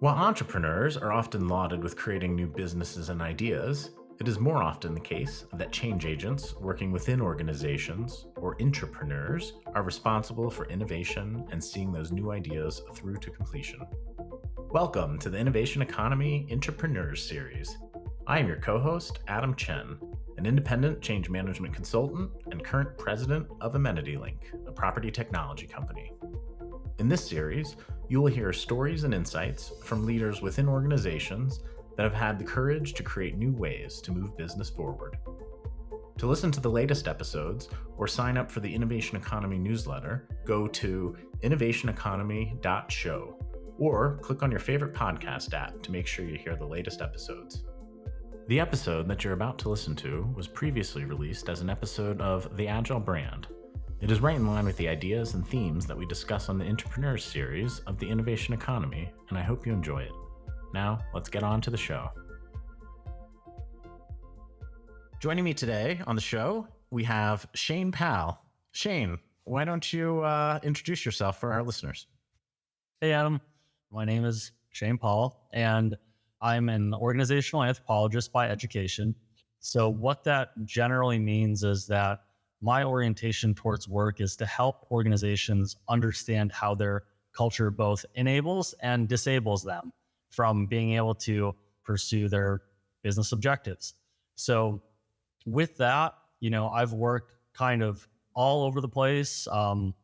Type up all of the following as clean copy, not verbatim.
While entrepreneurs are often lauded with creating new businesses and ideas, it is more often the case that change agents working within organizations, or intrapreneurs, are responsible for innovation and seeing those new ideas through to completion. Welcome to the Innovation Economy Intrapreneurs series. I am your co-host, Adam Chen, an independent change management consultant and current president of AmenityLink, a property technology company. In this series, you will hear stories and insights from leaders within organizations that have had the courage to create new ways to move business forward. To listen to the latest episodes or sign up for the Innovation Economy newsletter, go to innovationeconomy.show or click on your favorite podcast app to make sure you hear the latest episodes. The episode that you're about to listen to was previously released as an episode of the Agile brand. It is right in line with the ideas and themes that we discuss on the Entrepreneurs series of the Innovation Economy, and I hope you enjoy it. Now, let's get on to the show. Joining me today on the show, we have Shane Pahl. Shane, why don't you introduce yourself for our listeners? Hey, Adam. My name is Shane Pahl, and I'm an organizational anthropologist by education. So what that generally means is that my orientation towards work is to help organizations understand how their culture both enables and disables them from being able to pursue their business objectives. So with that, I've worked kind of all over the place,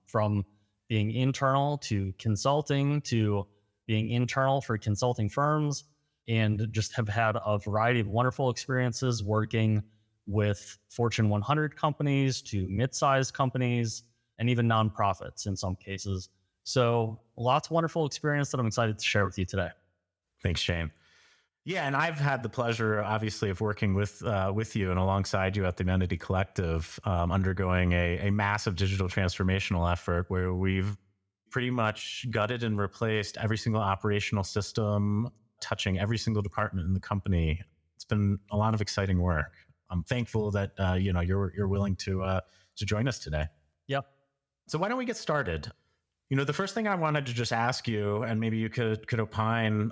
from being internal to consulting to being internal for consulting firms, and just have had a variety of wonderful experiences working with Fortune 100 companies to mid-sized companies and even nonprofits in some cases. So lots of wonderful experience that I'm excited to share with you today. Thanks, Shane. Yeah, and I've had the pleasure, obviously, of working with you and alongside you at the Amenity Collective, undergoing a massive digital transformational effort where we've pretty much gutted and replaced every single operational system, touching every single department in the company. It's been a lot of exciting work. I'm thankful that you're willing to join us today. Yep. So why don't we get started? The first thing I wanted to just ask you, and maybe you could opine,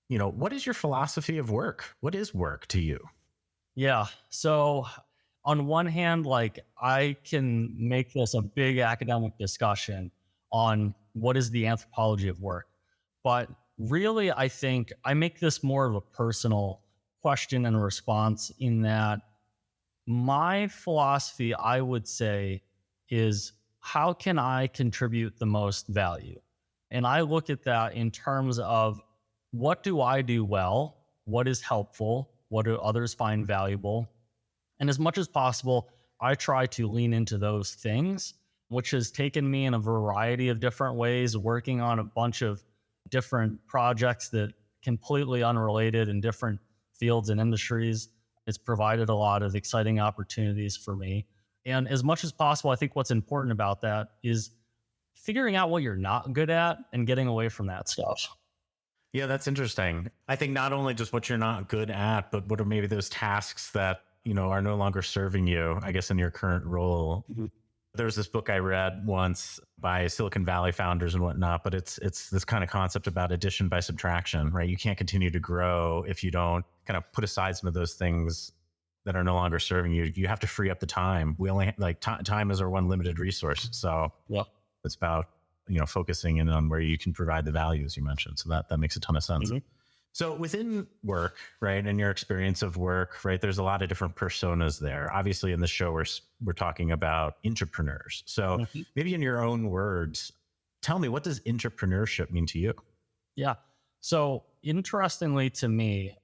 what is your philosophy of work? What is work to you? Yeah. So on one hand, I can make this a big academic discussion on what is the anthropology of work. But really, I think I make this more of a personal question and response in that my philosophy, I would say, is how can I contribute the most value? And I look at that in terms of what do I do well? What is helpful? What do others find valuable? And as much as possible, I try to lean into those things, which has taken me in a variety of different ways, working on a bunch of different projects that completely unrelated in different fields and industries. It's provided a lot of exciting opportunities for me. And as much as possible, I think what's important about that is figuring out what you're not good at and getting away from that stuff. Yeah, that's interesting. I think not only just what you're not good at, but what are maybe those tasks that, are no longer serving you, I guess, in your current role. Mm-hmm. There was this book I read once by Silicon Valley founders and whatnot, but it's this kind of concept about addition by subtraction, right? You can't continue to grow if you don't kind of put aside some of those things that are no longer serving you. You have to free up the time. We only time is our one limited resource. So yeah, it's about, focusing in on where you can provide the values you mentioned. So that makes a ton of sense. Mm-hmm. So within work, right, and your experience of work, right, there's a lot of different personas there. Obviously, in this show, we're talking about entrepreneurs. So maybe in your own words, tell me, what does entrepreneurship mean to you? Yeah. So interestingly to me,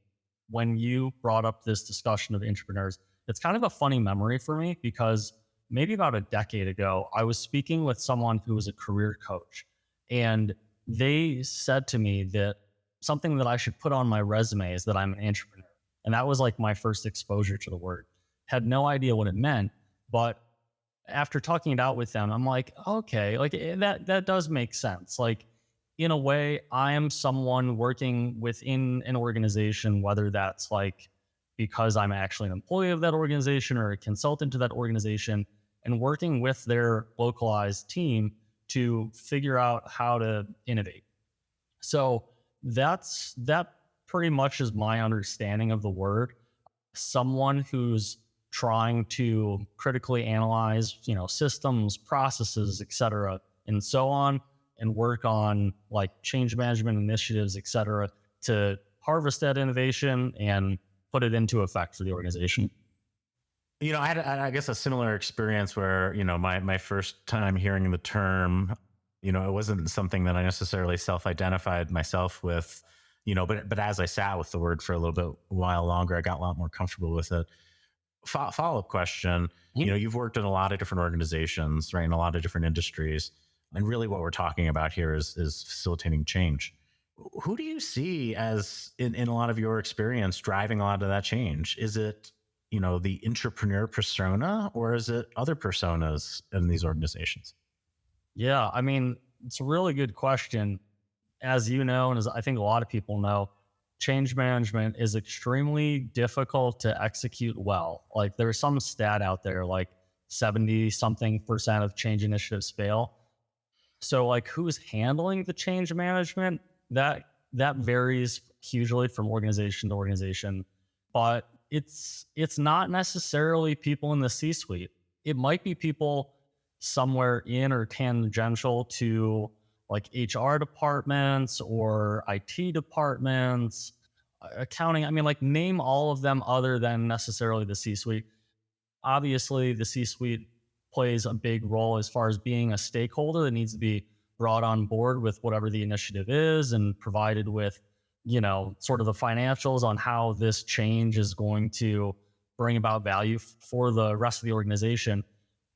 when you brought up this discussion of entrepreneurs, it's kind of a funny memory for me because maybe about a decade ago, I was speaking with someone who was a career coach, and they said to me that something that I should put on my resume is that I'm an entrepreneur. And that was like my first exposure to the word. Had no idea what it meant, but after talking it out with them, I'm like, okay, that does make sense. In a way, I am someone working within an organization, whether that's because I'm actually an employee of that organization or a consultant to that organization, and working with their localized team to figure out how to innovate. So That pretty much is my understanding of the word. Someone who's trying to critically analyze, systems, processes, et cetera, and so on, and work on like change management initiatives, et cetera, to harvest that innovation and put it into effect for the organization. I had, I guess, a similar experience where, my first time hearing the term, it wasn't something that I necessarily self-identified myself with, but as I sat with the word for a little bit while longer, I got a lot more comfortable with it. Follow-up question, you've worked in a lot of different organizations, right, in a lot of different industries. And really what we're talking about here is facilitating change. Who do you see as, in a lot of your experience, driving a lot of that change? Is it, the entrepreneur persona, or is it other personas in these organizations? Yeah, I mean, it's a really good question. As you know, and as I think a lot of people know, change management is extremely difficult to execute well. Like there's some stat out there, like 70 something percent of change initiatives fail. So like who's handling the change management, that varies hugely from organization to organization, but it's not necessarily people in the C-suite. It might be people somewhere in or tangential to like HR departments or IT departments, accounting. I mean, like name all of them other than necessarily the C-suite. Obviously, the C-suite plays a big role as far as being a stakeholder that needs to be brought on board with whatever the initiative is and provided with, sort of the financials on how this change is going to bring about value for the rest of the organization.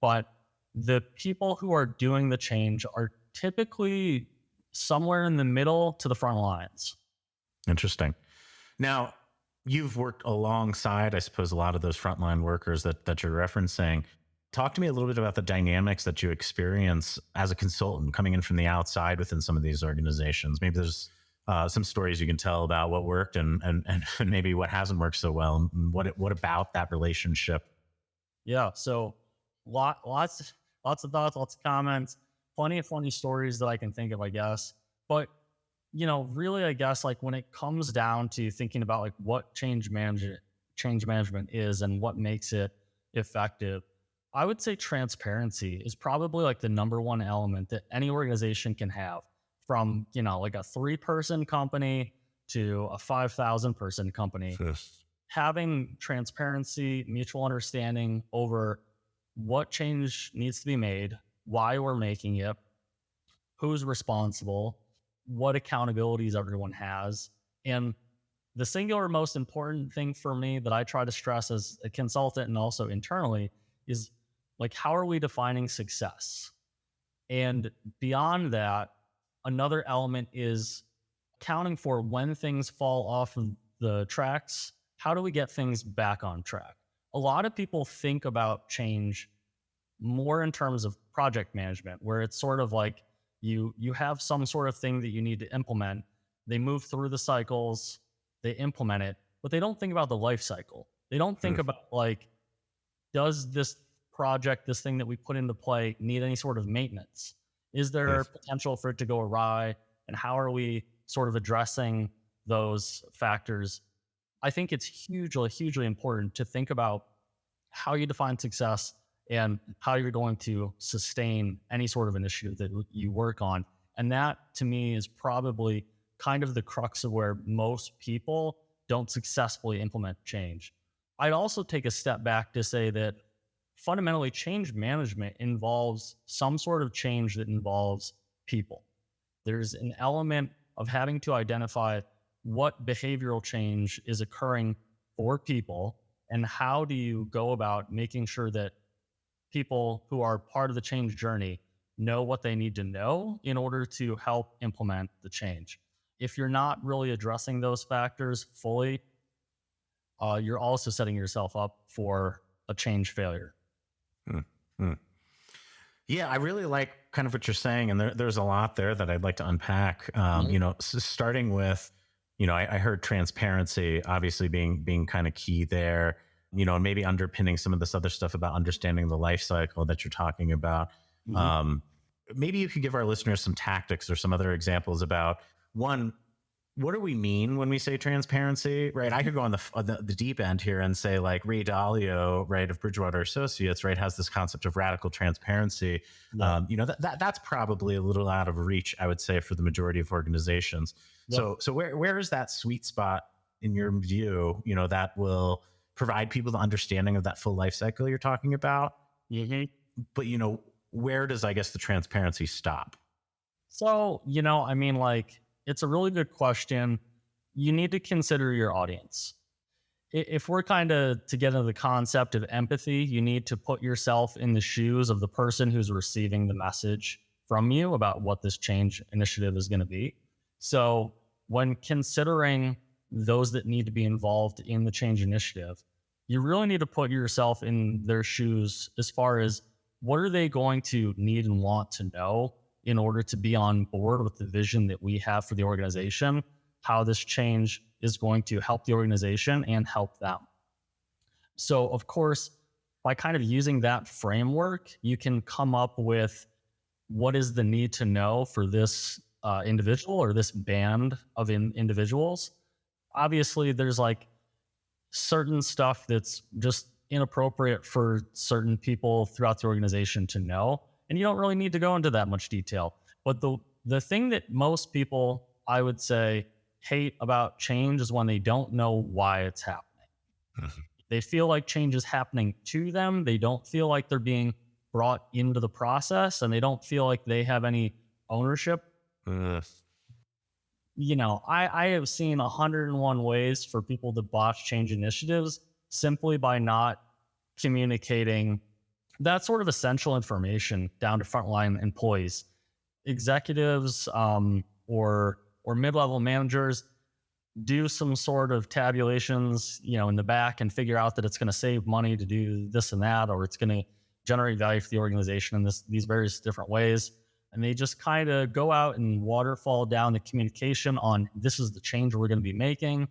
But the people who are doing the change are typically somewhere in the middle to the front lines. Interesting. Now, you've worked alongside, I suppose, a lot of those frontline workers that you're referencing. Talk to me a little bit about the dynamics that you experience as a consultant coming in from the outside within some of these organizations. Maybe there's some stories you can tell about what worked and maybe what hasn't worked so well. And what about that relationship? Yeah. So lots of thoughts, lots of comments, plenty of funny stories that I can think of, I guess. But really, I guess like when it comes down to thinking about like what change management is and what makes it effective, I would say transparency is probably like the number one element that any organization can have, from, like a 3-person company to a 5,000 person company. Yes. Having transparency, mutual understanding over what change needs to be made, why we're making it, who's responsible, what accountabilities everyone has. And the singular most important thing for me that I try to stress as a consultant and also internally is like, how are we defining success? And beyond that, another element is accounting for when things fall off of the tracks. How do we get things back on track? A lot of people think about change more in terms of project management, where it's sort of like you have some sort of thing that you need to implement. They move through the cycles, they implement it, but they don't think about the life cycle. They don't think about like, does this project, this thing that we put into play, need any sort of maintenance? Is there potential for it to go awry? And how are we sort of addressing those factors? I think it's hugely important to think about how you define success and how you're going to sustain any sort of initiative that you work on. And that, to me, is probably kind of the crux of where most people don't successfully implement change. I'd also take a step back to say that fundamentally, change management involves some sort of change that involves people. There's an element of having to identify what behavioral change is occurring for people, and how do you go about making sure that people who are part of the change journey know what they need to know in order to help implement the change. If you're not really addressing those factors fully, you're also setting yourself up for a change failure. Yeah, I really like kind of what you're saying, and there's a lot there that I'd like to unpack. Starting with, I heard transparency obviously being kind of key there, and maybe underpinning some of this other stuff about understanding the life cycle that you're talking about. Maybe you could give our listeners some tactics or some other examples about, one, what do we mean when we say transparency, right? I could go on the deep end here and say like Ray Dalio, right, of Bridgewater Associates, right, has this concept of radical transparency. Yeah. That's probably a little out of reach, I would say, for the majority of organizations. Yep. So where is that sweet spot in your view, that will provide people the understanding of that full life cycle you're talking about? Mm-hmm. But, where does, I guess, the transparency stop? So, like, it's a really good question. You need to consider your audience. If we're kind of to get into the concept of empathy, you need to put yourself in the shoes of the person who's receiving the message from you about what this change initiative is going to be. So, when considering those that need to be involved in the change initiative, you really need to put yourself in their shoes as far as what are they going to need and want to know in order to be on board with the vision that we have for the organization, how this change is going to help the organization and help them. So, of course, by kind of using that framework, you can come up with what is the need to know for this individual or this band of individuals. Obviously, there's like certain stuff that's just inappropriate for certain people throughout the organization to know. And you don't really need to go into that much detail. But the thing that most people, I would say, hate about change is when they don't know why it's happening. They feel like change is happening to them. They don't feel like they're being brought into the process, and they don't feel like they have any ownership. I have seen 101 ways for people to botch change initiatives simply by not communicating that sort of essential information down to frontline employees, executives, or mid-level managers. Do some sort of tabulations, in the back, and figure out that it's going to save money to do this and that, or it's going to generate value for the organization in these various different ways. And they just kind of go out and waterfall down the communication on this is the change we're going to be making.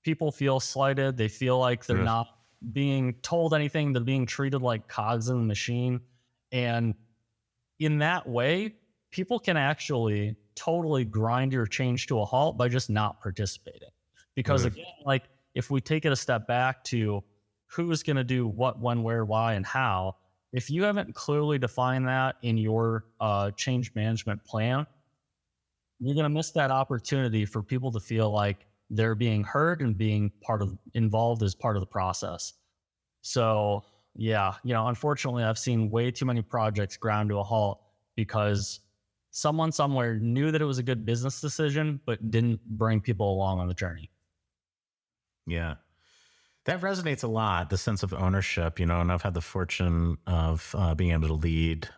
People feel slighted. They feel like they're not being told anything. They're being treated like cogs in the machine. And in that way, people can actually totally grind your change to a halt by just not participating. Because again, like if we take it a step back to who's going to do what, when, where, why, and how, if you haven't clearly defined that in your change management plan, you're going to miss that opportunity for people to feel like they're being heard and being involved as part of the process. So yeah, unfortunately, I've seen way too many projects ground to a halt because someone somewhere knew that it was a good business decision, but didn't bring people along on the journey. Yeah. That resonates a lot, the sense of ownership, and I've had the fortune of being able to lead,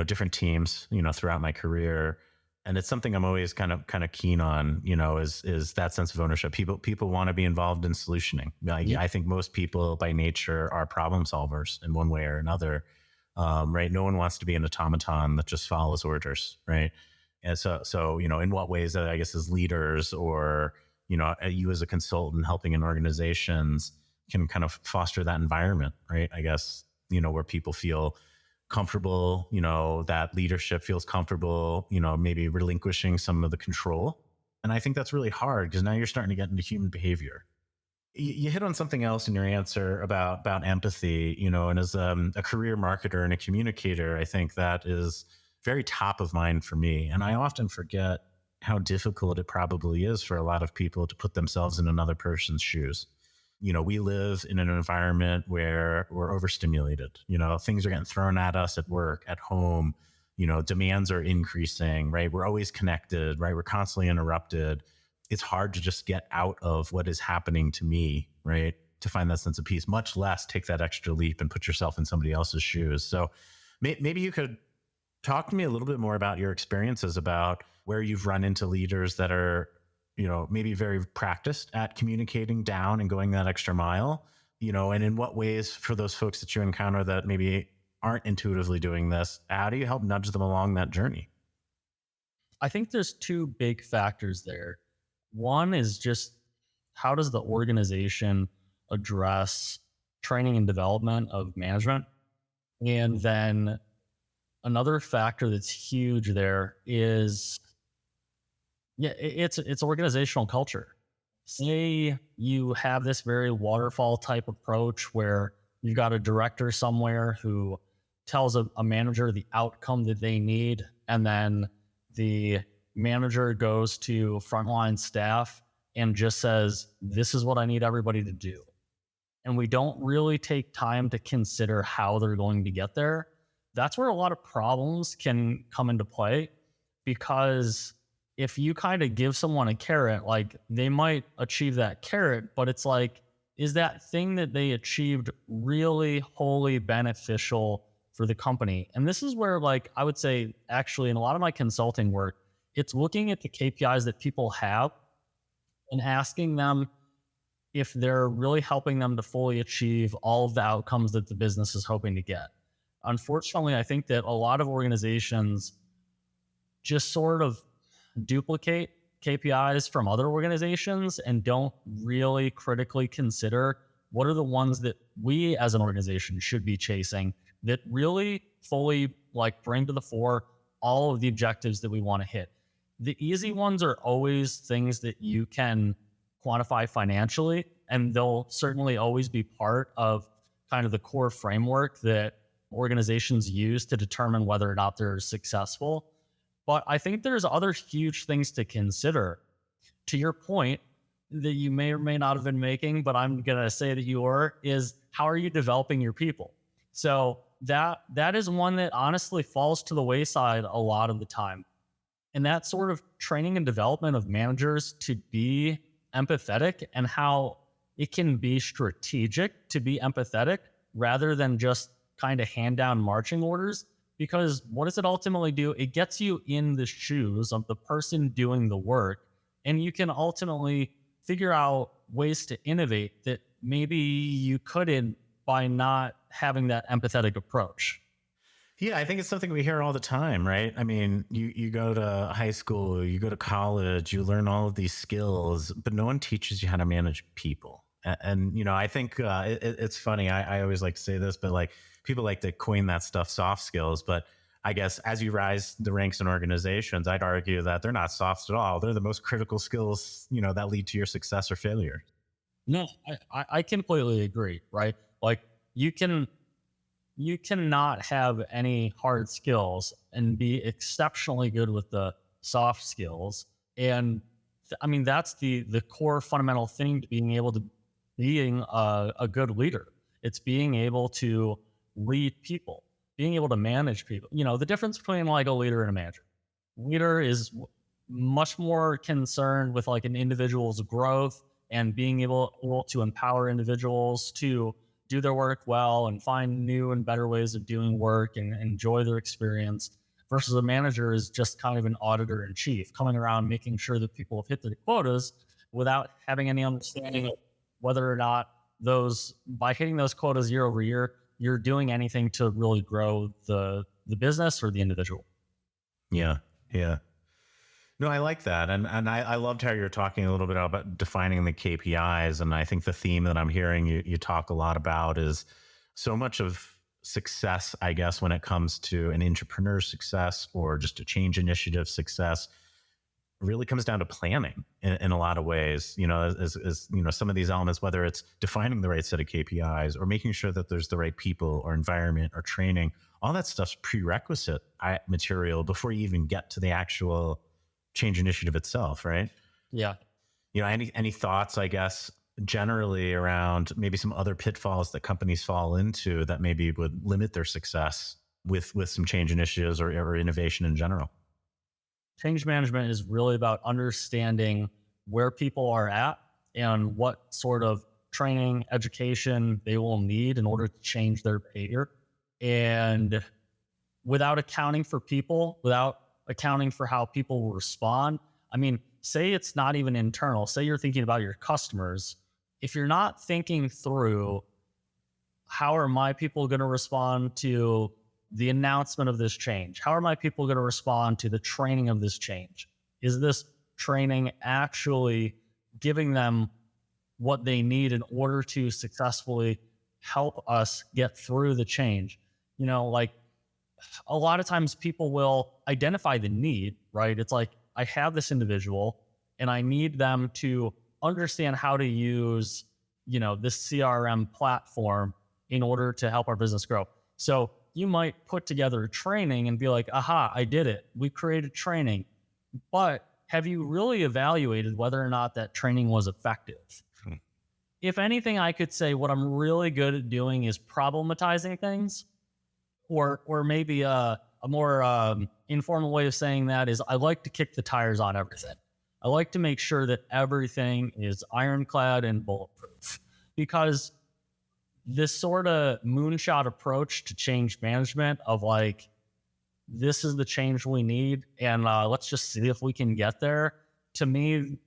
different teams, throughout my career. And it's something I'm always kind of keen on, is that sense of ownership. People want to be involved in solutioning. I think most people by nature are problem solvers in one way or another, right? No one wants to be an automaton that just follows orders, right? And so in what ways, I guess, as leaders or you as a consultant helping in organizations can kind of foster that environment, right? I guess, where people feel comfortable, that leadership feels comfortable, maybe relinquishing some of the control. And I think that's really hard because now you're starting to get into human behavior. You hit on something else in your answer about empathy, and as a career marketer and a communicator, I think that is very top of mind for me. And I often forget how difficult it probably is for a lot of people to put themselves in another person's shoes. We live in an environment where we're overstimulated. Things are getting thrown at us at work, at home. Demands are increasing, right? We're always connected, right? We're constantly interrupted. It's hard to just get out of what is happening to me, right? To find that sense of peace, much less take that extra leap and put yourself in somebody else's shoes. So maybe you could talk to me a little bit more about your experiences, about where you've run into leaders that are, maybe very practiced at communicating down and going that extra mile, and in what ways for those folks that you encounter that maybe aren't intuitively doing this, how do you help nudge them along that journey? I think there's two big factors there. One is just how does the organization address training and development of management? And then another factor that's huge there is Yeah, it's organizational culture. Say you have this very waterfall type approach where you've got a director somewhere who tells a manager the outcome that they need, and then the manager goes to frontline staff and just says, "This is what I need everybody to do." And we don't really take time to consider how they're going to get there. That's where a lot of problems can come into play, because if you kind of give someone a carrot, like they might achieve that carrot, but it's like, is that thing that they achieved really wholly beneficial for the company? And this is where, like, I would say, actually, in a lot of my consulting work, it's looking at the KPIs that people have and asking them if they're really helping them to fully achieve all of the outcomes that the business is hoping to get. Unfortunately, I think that a lot of organizations just sort of duplicate KPIs from other organizations and don't really critically consider what are the ones that we as an organization should be chasing that really fully like bring to the fore all of the objectives that we want to hit. The easy ones are always things that you can quantify financially, and they'll certainly always be part of kind of the core framework that organizations use to determine whether or not they're successful. But I think there's other huge things to consider. To your point that you may or may not have been making, but I'm going to say that you are, is how are you developing your people? So that is one that honestly falls to the wayside a lot of the time. And that sort of training and development of managers to be empathetic, and how it can be strategic to be empathetic rather than just kind of hand down marching orders. Because what does it ultimately do? It gets you in the shoes of the person doing the work, and you can ultimately figure out ways to innovate that maybe you couldn't by not having that empathetic approach. Yeah, I think it's something we hear all the time, right? I mean, you go to high school, you go to college, you learn all of these skills, but no one teaches you how to manage people. And you know, I think it's funny. I always like to say this, but like people like to coin that stuff soft skills. But I guess as you rise the ranks in organizations, I'd argue that they're not soft at all. They're the most critical skills, you know, that lead to your success or failure. No, I completely agree, right? Like you can you cannot have any hard skills and be exceptionally good with the soft skills. And I mean, that's the core fundamental thing to being able to being a good leader. It's being able to lead people, being able to manage people. You know, the difference between like a leader and a manager. Leader is much more concerned with like an individual's growth and being able to empower individuals to do their work well and find new and better ways of doing work and enjoy their experience, versus a manager is just kind of an auditor in chief coming around making sure that people have hit their quotas without having any understanding of whether or not those, by hitting those quotas year over year, you're doing anything to really grow the business or the individual. Yeah. Yeah. No, I like that. And I loved how you're talking a little bit about defining the KPIs. And I think the theme that I'm hearing you talk a lot about is so much of success, I guess, when it comes to an entrepreneur success or just a change initiative success, really comes down to planning in a lot of ways. You know, as you know, some of these elements, whether it's defining the right set of KPIs or making sure that there's the right people or environment or training, all that stuff's prerequisite material before you even get to the actual change initiative itself, right? Yeah. You know, any thoughts, I guess, generally around maybe some other pitfalls that companies fall into that maybe would limit their success with some change initiatives or innovation in general? Change management is really about understanding where people are at and what sort of training, education they will need in order to change their behavior. And without accounting for people, without accounting for how people will respond. I mean, say it's not even internal, say you're thinking about your customers. If you're not thinking through how are my people going to respond to the announcement of this change? How are my people going to respond to the training of this change? Is this training actually giving them what they need in order to successfully help us get through the change? You know, like a lot of times people will identify the need, right? It's like, I have this individual and I need them to understand how to use, this CRM platform in order to help our business grow. So you might put together a training and be like, aha, I did it. We created training. But have you really evaluated whether or not that training was effective? If anything, I could say what I'm really good at doing is problematizing things, or maybe a more informal way of saying that is I like to kick the tires on everything. I like to make sure that everything is ironclad and bulletproof, because this sort of moonshot approach to change management of like, this is the change we need, and let's just see if we can get there. To me,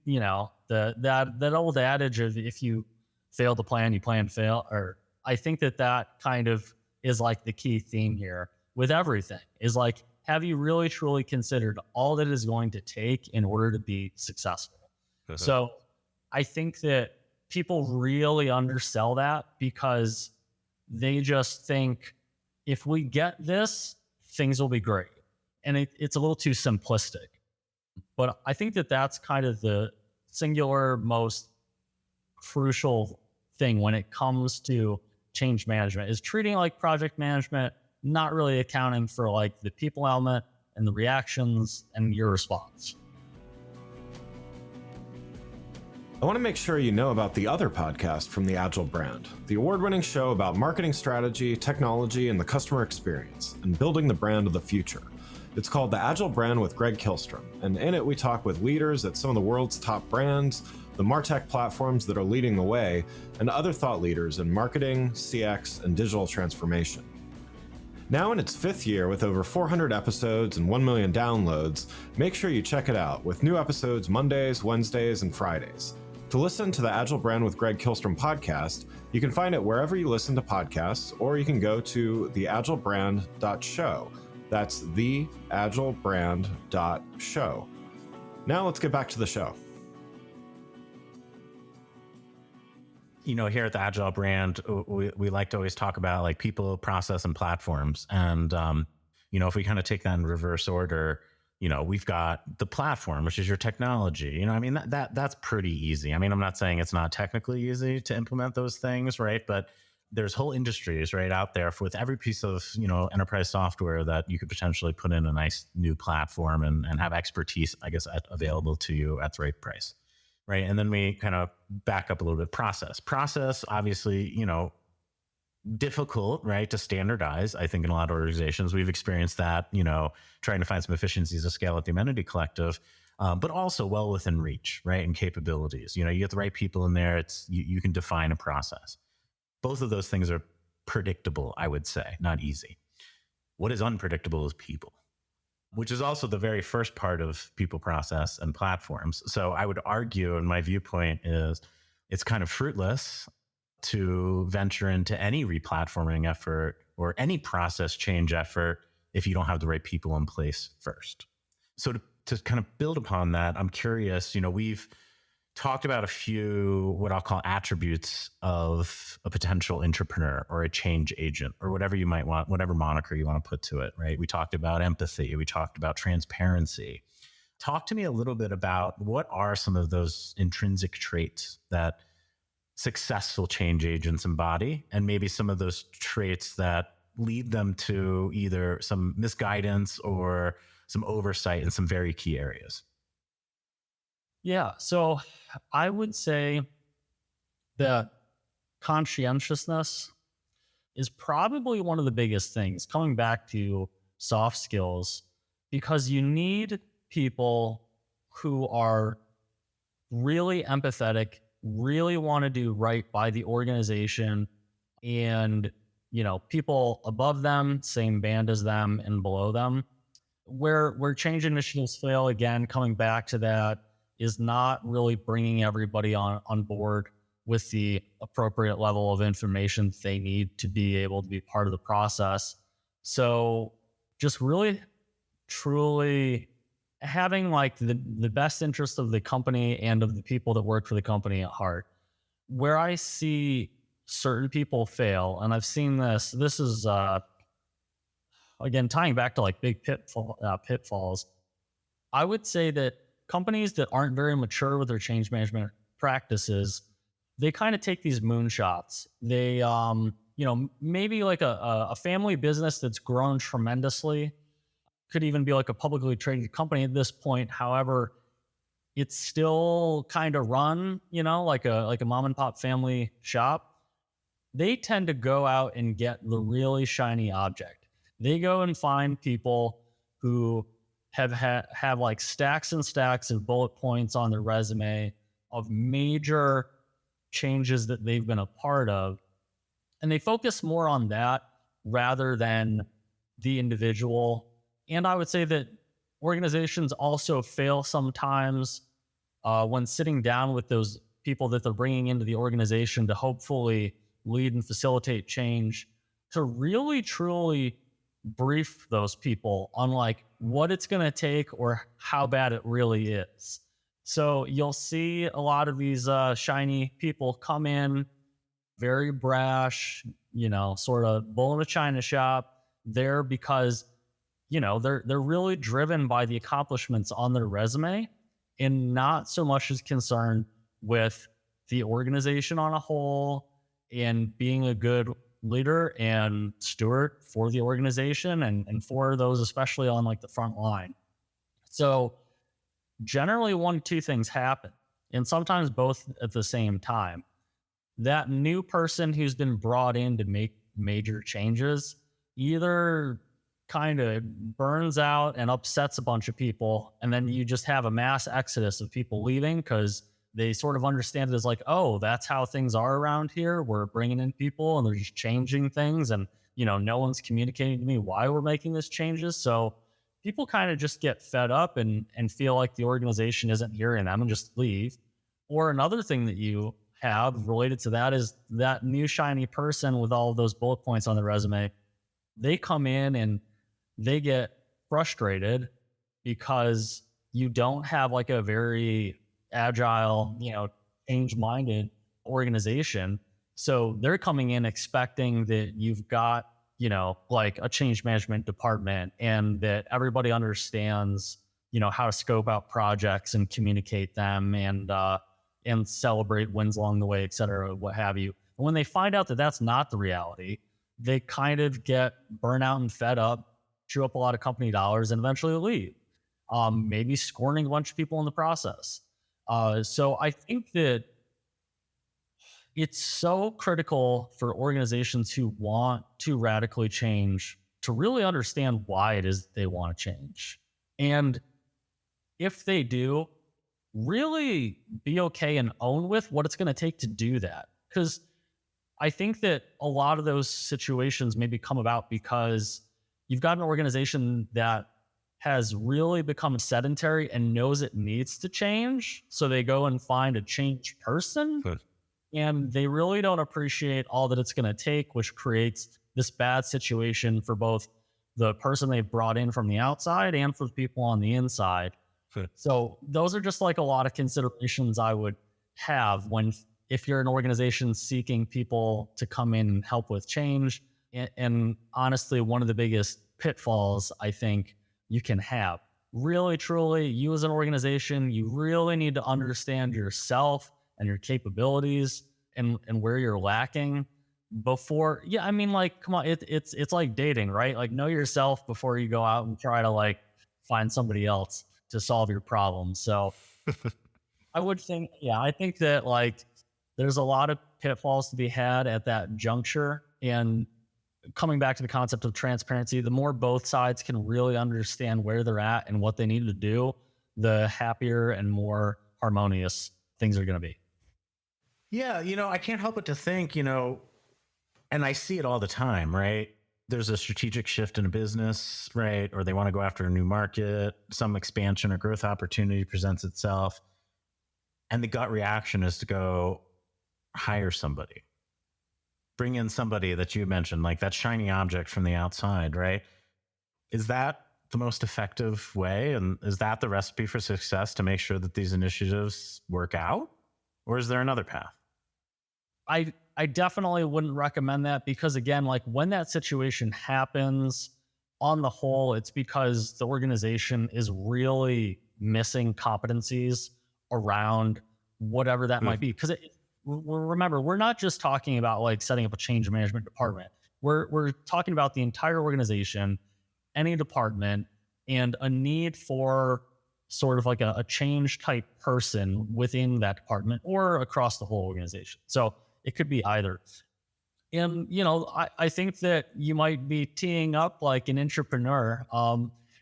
that old adage of if you fail to plan, you plan to fail, or I think that kind of is like the key theme here with everything is like, have you really truly considered all that is going to take in order to be successful? So I think that people really undersell that because they just think if we get this, things will be great. And it's a little too simplistic. But I think that's kind of the singular most crucial thing when it comes to change management is treating it like project management, not really accounting for like the people element and the reactions and your response. I want to make sure you know about the other podcast from the Agile brand, the award-winning show about marketing strategy, technology, and the customer experience, and building the brand of the future. It's called The Agile Brand with Greg Kihlstrom, and in it we talk with leaders at some of the world's top brands, the MarTech platforms that are leading the way, and other thought leaders in marketing, CX, and digital transformation. Now in its 5th year with over 400 episodes and 1 million downloads, make sure you check it out with new episodes Mondays, Wednesdays, and Fridays. To listen to the Agile Brand with Greg Kihlstrom podcast, you can find it wherever you listen to podcasts, or you can go to theagilebrand.show. That's theagilebrand.show. Now let's get back to the show. Here at the Agile brand, we like to always talk about like people, process, and platforms. And, if we kind of take that in reverse order, we've got the platform, which is your technology. That's pretty easy. I'm not saying it's not technically easy to implement those things, right? But there's whole industries right out there with every piece of, enterprise software that you could potentially put in a nice new platform and have expertise, I guess, available to you at the right price. Right. And then we kind of back up a little bit. Process, obviously, difficult, right, to standardize. I think in a lot of organizations, we've experienced that, trying to find some efficiencies to scale at the Amenity Collective, but also well within reach, right, and capabilities. You get the right people in there. You can define a process. Both of those things are predictable, I would say, not easy. What is unpredictable is people, which is also the very first part of people, process, and platforms. So I would argue, and my viewpoint is, it's kind of fruitless to venture into any replatforming effort or any process change effort if you don't have the right people in place first. So to kind of build upon that, I'm curious, we've talked about a few, what I'll call attributes of a potential entrepreneur or a change agent or whatever you might want, whatever moniker you want to put to it, right? We talked about empathy. We talked about transparency. Talk to me a little bit about what are some of those intrinsic traits that successful change agents embody, and maybe some of those traits that lead them to either some misguidance or some oversight in some very key areas. Yeah. So I would say that conscientiousness is probably one of the biggest things, coming back to soft skills, because you need people who are really empathetic, really want to do right by the organization, and, people above them, same band as them, and below them. Where change initiatives fail, again, coming back to that, is not really bringing everybody on board with the appropriate level of information they need to be able to be part of the process. So just really, truly having like the best interest of the company and of the people that work for the company at heart. Where I see certain people fail, and I've seen this is, again, tying back to like big pitfalls. I would say that companies that aren't very mature with their change management practices, they kind of take these moonshots. They, maybe like a family business that's grown tremendously, could even be like a publicly traded company at this point. However, it's still kind of run, like a mom and pop family shop. They tend to go out and get the really shiny object. They go and find people who have like stacks and stacks of bullet points on their resume of major changes that they've been a part of. And they focus more on that rather than the individual. And I would say that organizations also fail sometimes when sitting down with those people that they're bringing into the organization to hopefully lead and facilitate change, to really truly brief those people on like what it's going to take or how bad it really is. So you'll see a lot of these shiny people come in very brash, sort of bull in a china shop there because, they're really driven by the accomplishments on their resume and not so much as concerned with the organization on a whole and being a good leader and steward for the organization and for those, especially on like the front line. So generally 1, 2 things happen, and sometimes both at the same time. That new person who's been brought in to make major changes either kind of burns out and upsets a bunch of people, and then you just have a mass exodus of people leaving because they sort of understand it as like, oh, that's how things are around here. We're bringing in people and they're just changing things, and no one's communicating to me why we're making these changes. So people kind of just get fed up and feel like the organization isn't hearing them and just leave. Or another thing that you have related to that is that new shiny person with all of those bullet points on the resume. They come in and they get frustrated because you don't have like a very agile, change-minded organization. So they're coming in expecting that you've got, like a change management department and that everybody understands, how to scope out projects and communicate them and celebrate wins along the way, et cetera, what have you. And when they find out that that's not the reality, they kind of get burnout and fed up, chew up a lot of company dollars, and eventually leave, maybe scorning a bunch of people in the process. So I think that it's so critical for organizations who want to radically change to really understand why it is they want to change. And if they do, really be okay and own with what it's going to take to do that. Because I think that a lot of those situations maybe come about because you've got an organization that has really become sedentary and knows it needs to change. So they go and find a change person. Good. And they really don't appreciate all that it's going to take, which creates this bad situation for both the person they've brought in from the outside and for the people on the inside. Good. So those are just like a lot of considerations I would have if you're an organization seeking people to come in and help with change. And honestly, one of the biggest pitfalls I think you can have, really, truly, you as an organization, you really need to understand yourself and your capabilities and where you're lacking before. Yeah, I mean, like, come on, it's like dating, right? Like, know yourself before you go out and try to like find somebody else to solve your problem. So I think that like there's a lot of pitfalls to be had at that juncture. And coming back to the concept of transparency, the more both sides can really understand where they're at and what they need to do, the happier and more harmonious things are going to be. Yeah, I can't help but to think, and I see it all the time, right? There's a strategic shift in a business, right? Or they want to go after a new market, some expansion or growth opportunity presents itself. And the gut reaction is to go hire somebody, bring in somebody that you mentioned, like that shiny object from the outside, right? Is that the most effective way? And is that the recipe for success to make sure that these initiatives work out? Or is there another path? I definitely wouldn't recommend that because, again, like when that situation happens, on the whole, it's because the organization is really missing competencies around whatever that might be. Because remember, we're not just talking about like setting up a change management department. We're talking about the entire organization, any department, and a need for sort of like a change type person within that department or across the whole organization. So it could be either. And, I think that you might be teeing up like an entrepreneur,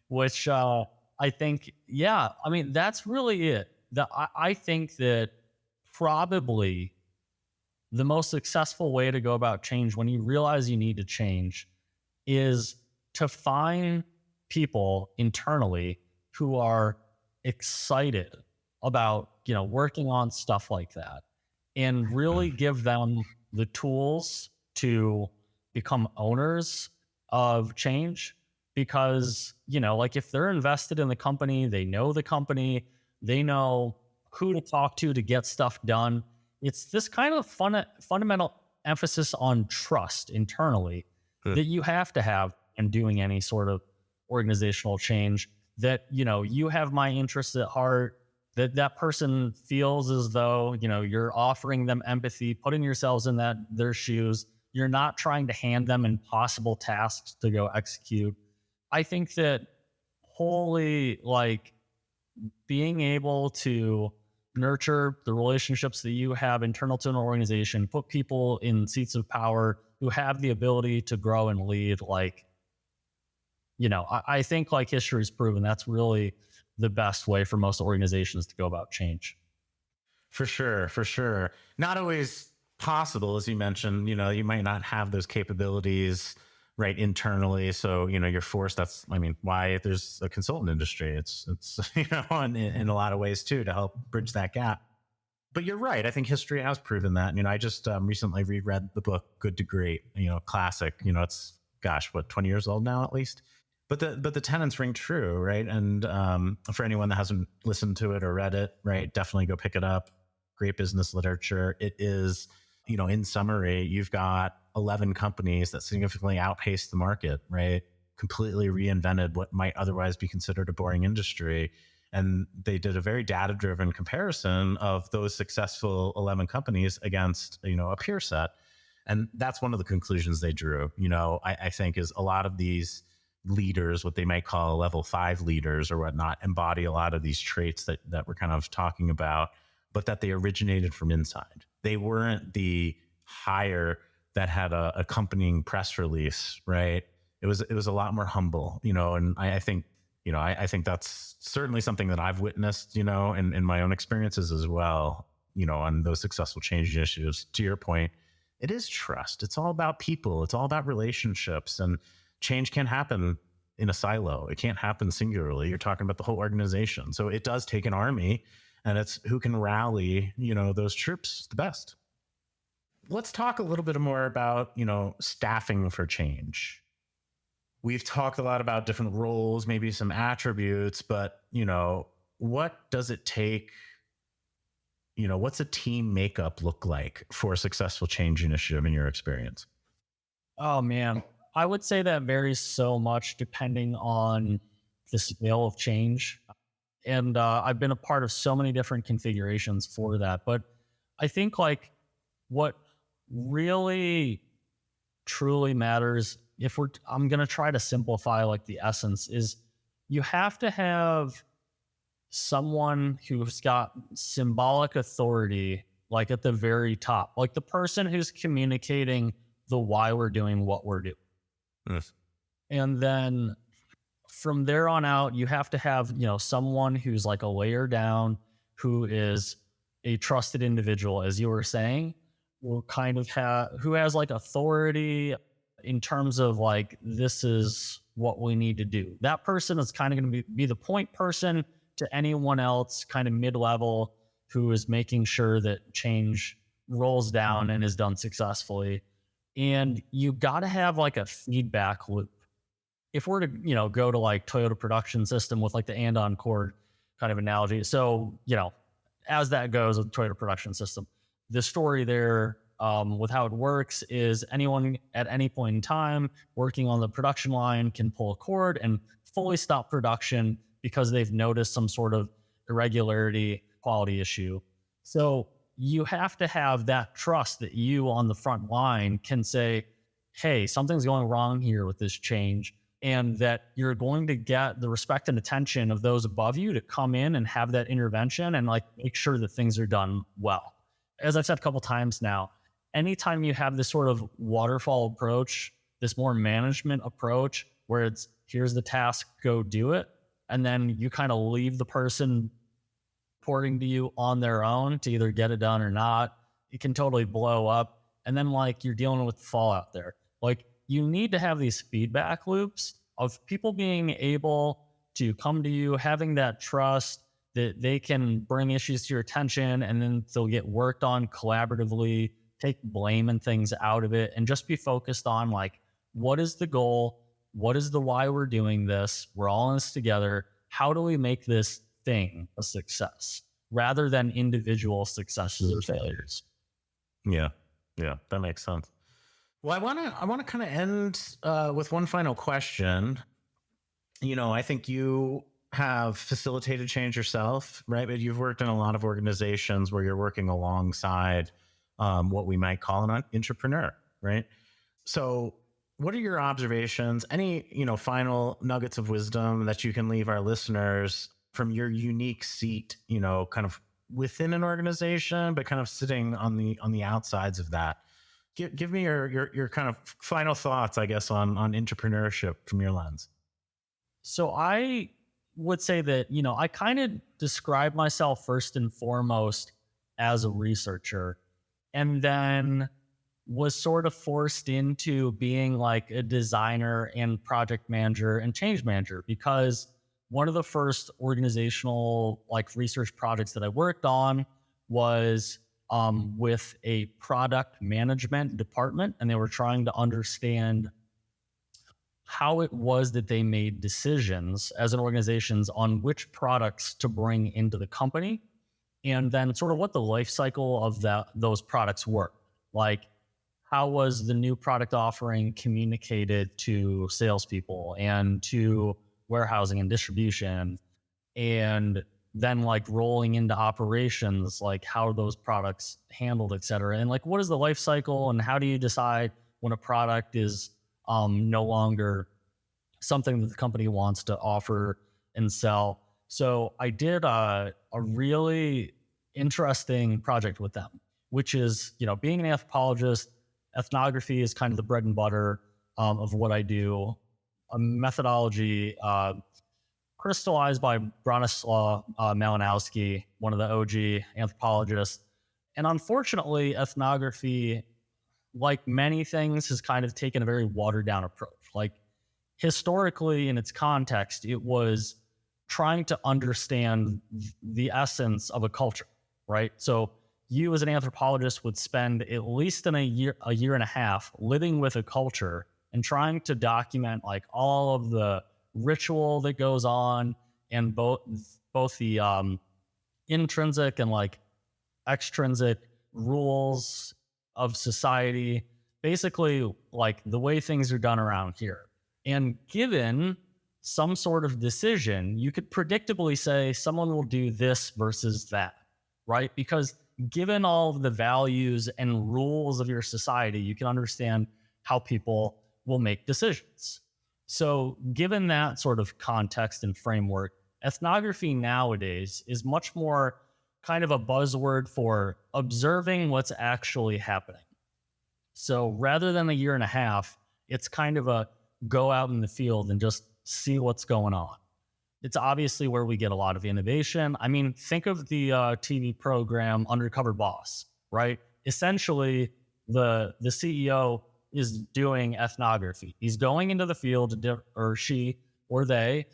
which I think, yeah, I mean, that's really it. I think that probably the most successful way to go about change when you realize you need to change is to find people internally who are excited about, working on stuff like that and really give them the tools to become owners of change. Because, like if they're invested in the company, they know the company, they know who to talk to get stuff done. It's this kind of fundamental emphasis on trust internally that you have to have in doing any sort of organizational change, that, you have my interests at heart, that person feels as though, you're offering them empathy, putting yourselves in their shoes. You're not trying to hand them impossible tasks to go execute. I think that wholly, like, being able to nurture the relationships that you have internal to an organization, put people in seats of power who have the ability to grow and lead, like, I think like history's proven that's really the best way for most organizations to go about change. For sure. Not always possible, as you mentioned. You might not have those capabilities right internally, so you're forced. That's, why there's a consultant industry. It's in a lot of ways too, to help bridge that gap. But you're right. I think history has proven that. I just recently reread the book Good to Great. Classic. It's 20 years old now at least. But the tenets ring true, right? And for anyone that hasn't listened to it or read it, right, definitely go pick it up. Great business literature. It is, in summary, you've got 11 companies that significantly outpaced the market, right? Completely reinvented what might otherwise be considered a boring industry. And they did a very data-driven comparison of those successful 11 companies against, a peer set. And that's one of the conclusions they drew, I think, is a lot of these leaders, what they might call level 5 leaders or whatnot, embody a lot of these traits that we're kind of talking about, but that they originated from inside. They weren't the hire that had a accompanying press release, right? It was a lot more humble, and I think, I think that's certainly something that I've witnessed, in my own experiences as well, on those successful change initiatives. To your point, it is trust. It's all about people. It's all about relationships, and change can't happen in a silo. It can't happen singularly. You're talking about the whole organization. So it does take an army, and it's who can rally, those troops the best. Let's talk a little bit more about, staffing for change. We've talked a lot about different roles, maybe some attributes, but, what does it take? What's a team makeup look like for a successful change initiative in your experience? Oh, man. I would say that varies so much depending on the scale of change. And I've been a part of so many different configurations for that. But I think like what really truly matters, I'm going to try to simplify like the essence, is you have to have someone who's got symbolic authority, like at the very top, like the person who's communicating the why we're doing what we're doing. Yes. And then from there on out, you have to have, someone who's like a layer down, who is a trusted individual, as you were saying, who has like authority in terms of like, this is what we need to do. That person is kind of going to be the point person to anyone else kind of mid-level who is making sure that change rolls down and is done successfully. And you got to have like a feedback loop. If we're to, go to like Toyota production system with like the and-on cord kind of analogy. So, as that goes with Toyota production system, the story there with how it works is anyone at any point in time working on the production line can pull a cord and fully stop production because they've noticed some sort of irregularity, quality issue. So you have to have that trust that you on the front line can say, hey, something's going wrong here with this change, and that you're going to get the respect and attention of those above you to come in and have that intervention and like make sure that things are done well. As I've said a couple times now, anytime you have this sort of waterfall approach, this more management approach where it's here's the task, go do it, and then you kind of leave the person reporting to you on their own to either get it done or not, it can totally blow up. And then like you're dealing with the fallout there. Like you need to have these feedback loops of people being able to come to you, having that trust that they can bring issues to your attention and then they'll get worked on collaboratively, take blame and things out of it, and just be focused on like, what is the goal? What is the why we're doing this? We're all in this together. How do we make this thing a success rather than individual successes or failures? Yeah, that makes sense. Well, I want to kind of end with one final question. I think you have facilitated change yourself, right? But you've worked in a lot of organizations where you're working alongside what we might call an entrepreneur, right? So what are your observations? Any, final nuggets of wisdom that you can leave our listeners from your unique seat, kind of within an organization, but kind of sitting on the outsides of that? Give me your kind of final thoughts, I guess, on entrepreneurship from your lens. So I would say that, I kind of describe myself first and foremost as a researcher, and then was sort of forced into being like a designer and project manager and change manager, because one of the first organizational like research projects that I worked on was with a product management department, and they were trying to understand how it was that they made decisions as an organization on which products to bring into the company, and then sort of what the life cycle of those products were. Like, how was the new product offering communicated to salespeople and to warehousing and distribution, and then like rolling into operations, like how are those products handled, et cetera. And like, what is the life cycle, and how do you decide when a product is no longer something that the company wants to offer and sell? So I did a really interesting project with them, which is, being an anthropologist, ethnography is kind of the bread and butter of what I do. A methodology crystallized by Bronislaw Malinowski, one of the OG anthropologists. And unfortunately, ethnography, like many things, has kind of taken a very watered down approach. Like historically, in its context, it was trying to understand the essence of a culture, right? So you as an anthropologist would spend at least a year and a half living with a culture and trying to document like all of the ritual that goes on, and both the intrinsic and like extrinsic rules of society, basically like the way things are done around here. And given some sort of decision, you could predictably say someone will do this versus that, right? Because given all of the values and rules of your society, you can understand how people will make decisions. So given that sort of context and framework, ethnography nowadays is much more kind of a buzzword for observing what's actually happening. So rather than a year and a half, it's kind of a go out in the field and just see what's going on. It's obviously where we get a lot of innovation. I mean, think of the TV program Undercover Boss, right? Essentially, the CEO is doing ethnography. He's going into the field, or she or they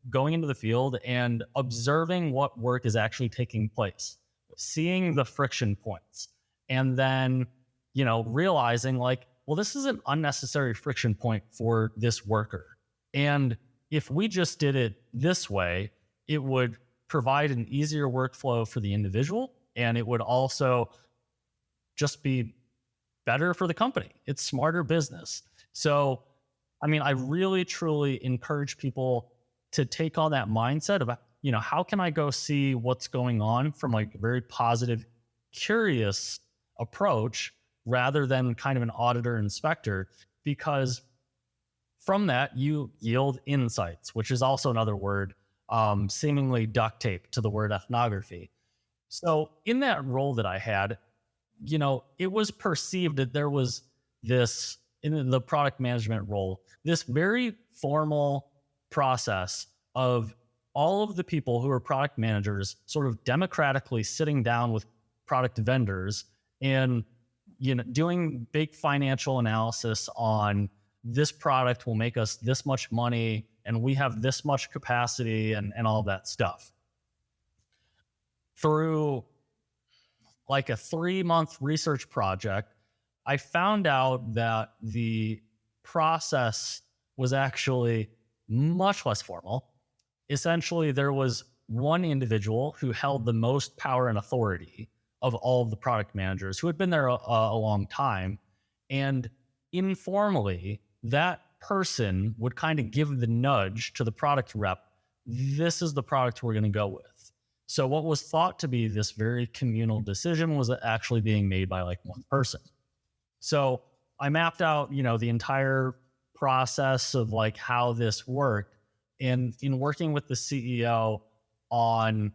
going into the field and observing what work is actually taking place, seeing the friction points, and then, realizing like, well, this is an unnecessary friction point for this worker. And if we just did it this way, it would provide an easier workflow for the individual, and it would also just be better for the company. It's smarter business. So, I mean, I really, truly encourage people to take on that mindset of, how can I go see what's going on from like a very positive, curious approach rather than kind of an auditor inspector, because from that you yield insights, which is also another word, seemingly duct tape to the word ethnography. So in that role that I had, it was perceived that there was this, in the product management role, this very formal process of all of the people who are product managers sort of democratically sitting down with product vendors and doing big financial analysis on this product will make us this much money and we have this much capacity and all that stuff. Through like a 3-month research project, I found out that the process was actually much less formal. Essentially, there was one individual who held the most power and authority of all of the product managers who had been there a long time. And informally, that person would kind of give the nudge to the product rep, this is the product we're going to go with. So what was thought to be this very communal decision was actually being made by like one person. So I mapped out, the entire process of like how this worked. And in working with the CEO on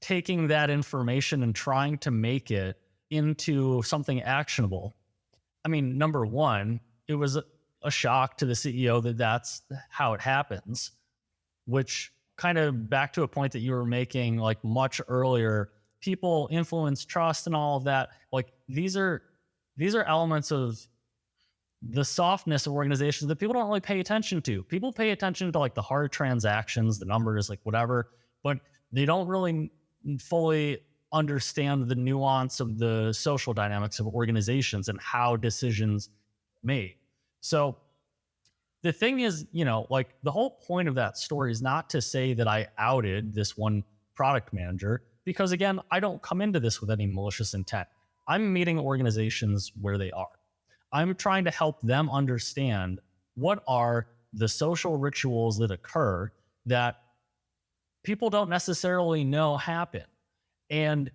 taking that information and trying to make it into something actionable. I mean, number one, it was a shock to the CEO that that's how it happens, which kind of back to a point that you were making like much earlier, people influence trust and all of that. Like these are elements of the softness of organizations that people don't really pay attention to. People pay attention to like the hard transactions, the numbers, like whatever, but they don't really fully understand the nuance of the social dynamics of organizations and how decisions made. So the thing is, like the whole point of that story is not to say that I outed this one product manager, because again, I don't come into this with any malicious intent. I'm meeting organizations where they are. I'm trying to help them understand what are the social rituals that occur that people don't necessarily know happen, and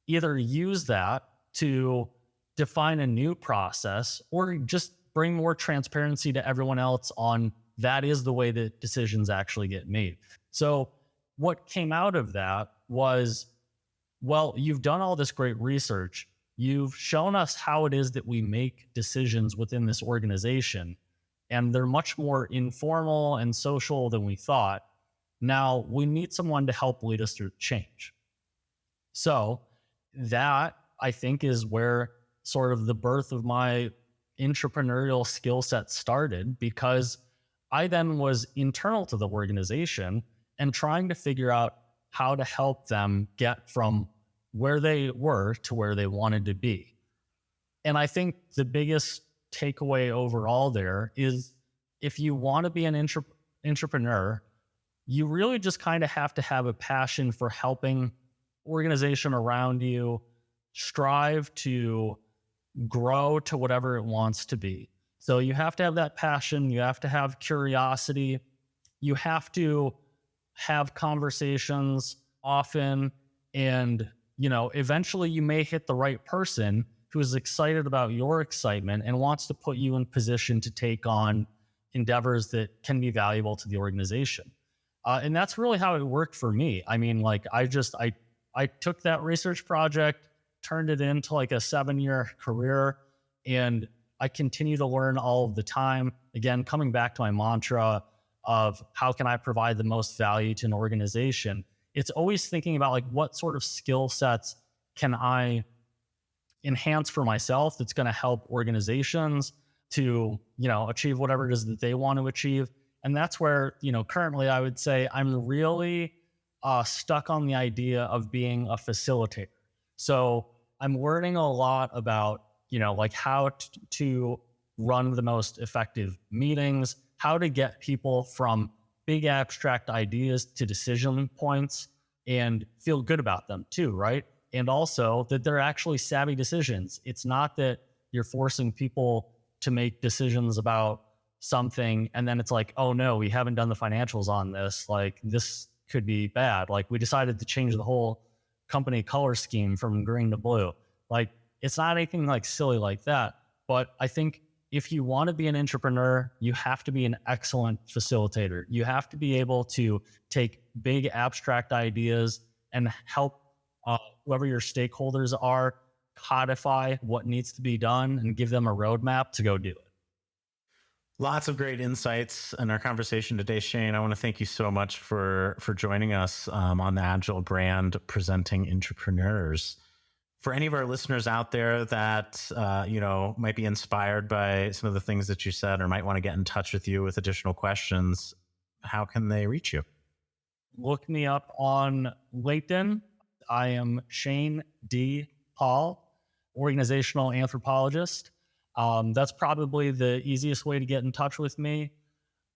either use that to define a new process or just bring more transparency to everyone else on that is the way that decisions actually get made. So what came out of that was, well, you've done all this great research. You've shown us how it is that we make decisions within this organization, and they're much more informal and social than we thought. Now we need someone to help lead us through change. So that, I think, is where sort of the birth of my entrepreneurial skill set started, because I then was internal to the organization and trying to figure out how to help them get from where they were to where they wanted to be. And I think the biggest takeaway overall there is, if you want to be an entrepreneur, you really just kind of have to have a passion for helping organization around you strive to grow to whatever it wants to be. So you have to have that passion. You have to have curiosity. You have to have conversations often, and eventually you may hit the right person who is excited about your excitement and wants to put you in position to take on endeavors that can be valuable to the organization. And that's really how it worked for me. I mean, like I took that research project, turned it into like a 7-year career, and I continue to learn all of the time. Again, coming back to my mantra of how can I provide the most value to an organization? It's always thinking about like what sort of skill sets can I enhance for myself that's going to help organizations to, achieve whatever it is that they want to achieve. And that's where, currently I would say I'm really stuck on the idea of being a facilitator. So I'm learning a lot about, like how to run the most effective meetings, how to get people from big abstract ideas to decision points and feel good about them too, right? And also that they're actually savvy decisions. It's not that you're forcing people to make decisions about something, and then it's like, oh no, we haven't done the financials on this. Like, this could be bad. Like, we decided to change the whole company color scheme from green to blue. Like, it's not anything like silly like that. But I think if you want to be an entrepreneur, you have to be an excellent facilitator. You have to be able to take big abstract ideas and help whoever your stakeholders are codify what needs to be done and give them a roadmap to go do it. Lots of great insights in our conversation today, Shane. I want to thank you so much for joining us on the Agile brand, presenting entrepreneurs. For any of our listeners out there that might be inspired by some of the things that you said, or might want to get in touch with you with additional questions, how can they reach you? Look me up on LinkedIn. I am Shane D. Pahl, organizational anthropologist. That's probably the easiest way to get in touch with me.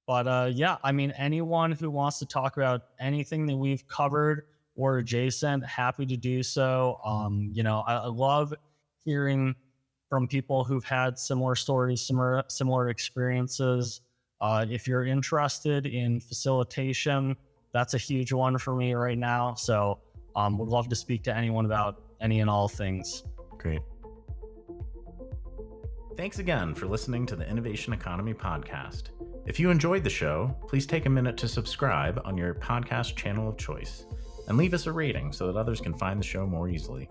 But anyone who wants to talk about anything that we've covered or adjacent, happy to do so. I love hearing from people who've had similar stories, similar experiences. If you're interested in facilitation, that's a huge one for me right now. So would love to speak to anyone about any and all things. Great. Thanks again for listening to the Innovation Economy podcast. If you enjoyed the show, please take a minute to subscribe on your podcast channel of choice and leave us a rating so that others can find the show more easily.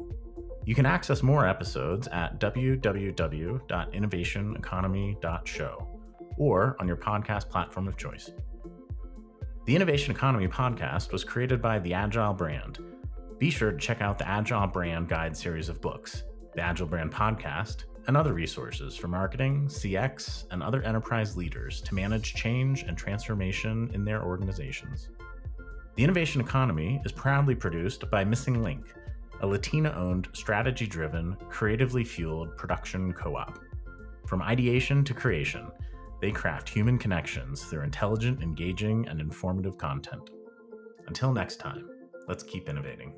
You can access more episodes at www.innovationeconomy.show or on your podcast platform of choice. The Innovation Economy podcast was created by the Agile brand. Be sure to check out the Agile brand guide series of books, the Agile brand podcast, and other resources for marketing, CX, and other enterprise leaders to manage change and transformation in their organizations. The Innovation Economy is proudly produced by Missing Link, a Latina-owned, strategy-driven, creatively fueled production co-op. From ideation to creation, they craft human connections through intelligent, engaging, and informative content. Until next time, let's keep innovating.